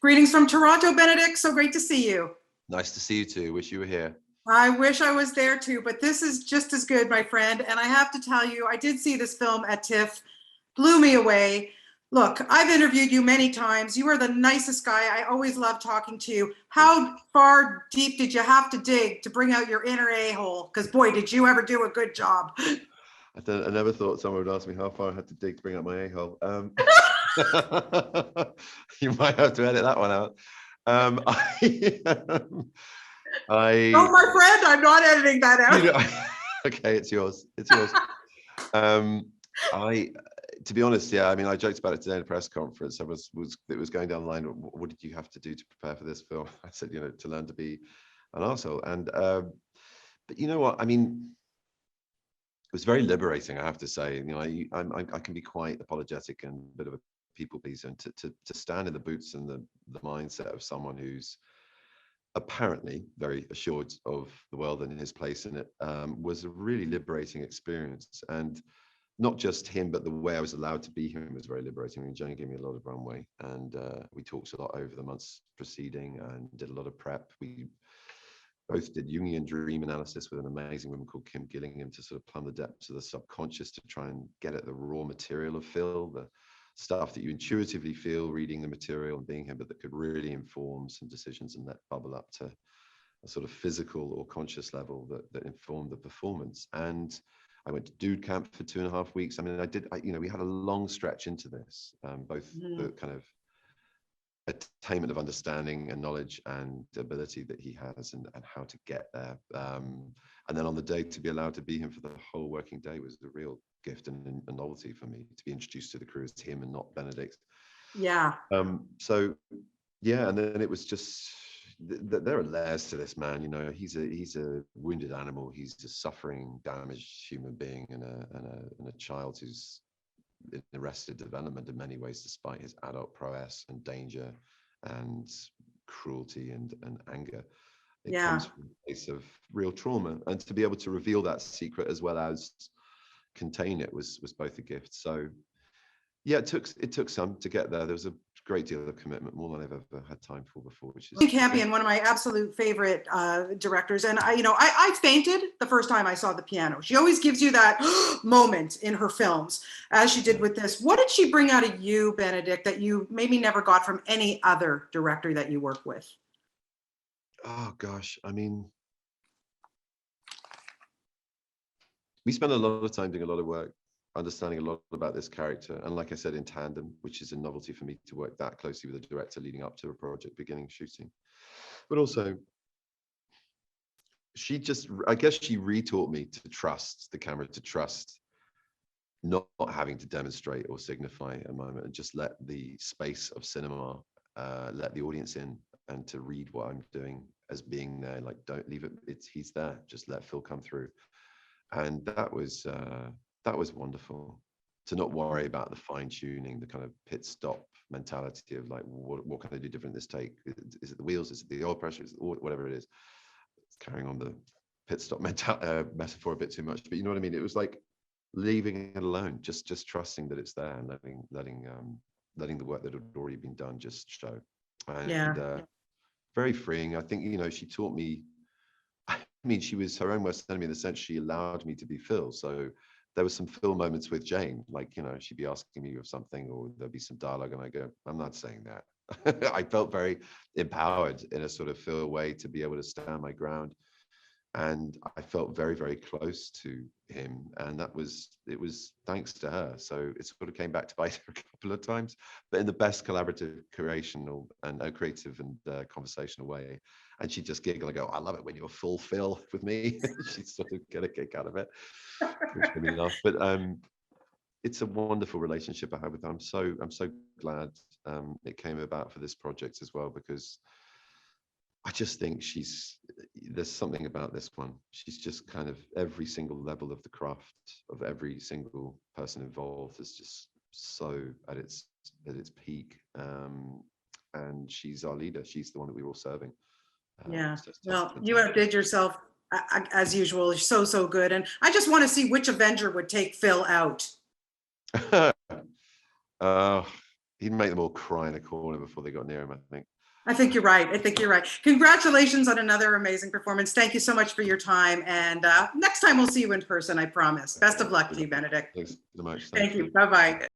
Greetings from Toronto, Benedict. So great to see you. Nice to see you too. Wish you were here. I wish I was there too, but this is just as good, my friend. And I have to tell you, I did see this film at TIFF, blew me away. Look, I've interviewed you many times. You are the nicest guy. I always love talking to you. How far deep did you have to dig to bring out your inner a-hole? Because boy, did you ever do a good job. I never thought someone would ask me how far I had to dig to bring out my a-hole. You might have to edit that one out. Oh, my friend, I'm not editing that out. Okay, it's yours. It's yours. To be honest, yeah, I mean, I joked about it today in a press conference. It was going down the line. What did you have to do to prepare for this film? I said, to learn to be an arsehole. And but you know what? I mean, it was very liberating, I have to say. I can be quite apologetic and a bit of a people pleaser, and to stand in the boots and the mindset of someone who's apparently very assured of the world and his place in it was a really liberating experience. And not just him, but the way I was allowed to be him was very liberating. I mean, Jane gave me a lot of runway, and we talked a lot over the months preceding and did a lot of prep. We both did Jungian dream analysis with an amazing woman called Kim Gillingham to sort of plumb the depths of the subconscious to try and get at the raw material of Phil, the stuff that you intuitively feel reading the material and being him, but that could really inform some decisions and let bubble up to a sort of physical or conscious level that informed the performance. And I went to Dude Camp for 2.5 weeks. I mean, we had a long stretch into this, both the kind of attainment of understanding and knowledge and ability that he has and how to get there. And then on the day to be allowed to be him for the whole working day was a real gift and a novelty for me, to be introduced to the crew as him and not Benedict. Yeah. So yeah, and then it was just, there are layers to this man. He's a wounded animal. He's a suffering, damaged human being and a child who's in arrested development in many ways, despite his adult prowess and danger and cruelty and anger. It comes from a place of real trauma, and to be able to reveal that secret as well as contain it was both a gift. So yeah, it took some to get there. There was a great deal of commitment, more than I've ever had time for before. Which is Campion, one of my absolute favorite directors, and I fainted the first time I saw the piano. She always gives you that moment in her films, as she did with this. What did she bring out of you, Benedict, that you maybe never got from any other director that you work with? Oh gosh, I mean, we spent a lot of time doing a lot of work, understanding a lot about this character, and like I said, in tandem, which is a novelty for me to work that closely with a director leading up to a project beginning shooting. But also, I guess she retaught me to trust the camera, to trust not having to demonstrate or signify a moment, and just let the space of cinema let the audience in, and to read what I'm doing as being there. Like, don't leave it, he's there, just let Phil come through. And that was wonderful, to not worry about the fine tuning, the kind of pit stop mentality of like, what can I do different this take? Is it the wheels? Is it the oil pressure? Is it whatever it is? Carrying on the pit stop metaphor a bit too much, but you know what I mean? It was like leaving it alone, just trusting that it's there, and letting the work that had already been done just show. And very freeing. I think, she taught me, I mean, she was her own worst enemy in the sense she allowed me to be Phil. So there were some Phil moments with Jane, like, she'd be asking me of something, or there'd be some dialogue, and I go, I'm not saying that. I felt very empowered in a sort of Phil way to be able to stand my ground. And I felt very, very close to him. And it was thanks to her. So it sort of came back to bite her a couple of times, but in the best collaborative, creative and conversational way. And she'd just giggle and go, I love it when you're full Phil with me. She'd sort of get a kick out of it, which made me laugh. But it's a wonderful relationship I have with her. I'm so glad it came about for this project as well, because I just think there's something about this one. She's just kind of, every single level of the craft of every single person involved is just so at its peak. And she's our leader. She's the one that we were all serving. Well, you outdid yourself as usual. You're so good. And I just want to see which Avenger would take Phil out. he'd make them all cry in a corner before they got near him, I think. I think you're right. I think you're right. Congratulations on another amazing performance. Thank you so much for your time. And next time we'll see you in person, I promise. Best of luck to you, Benedict. Thanks so much. Thank you. Bye-bye.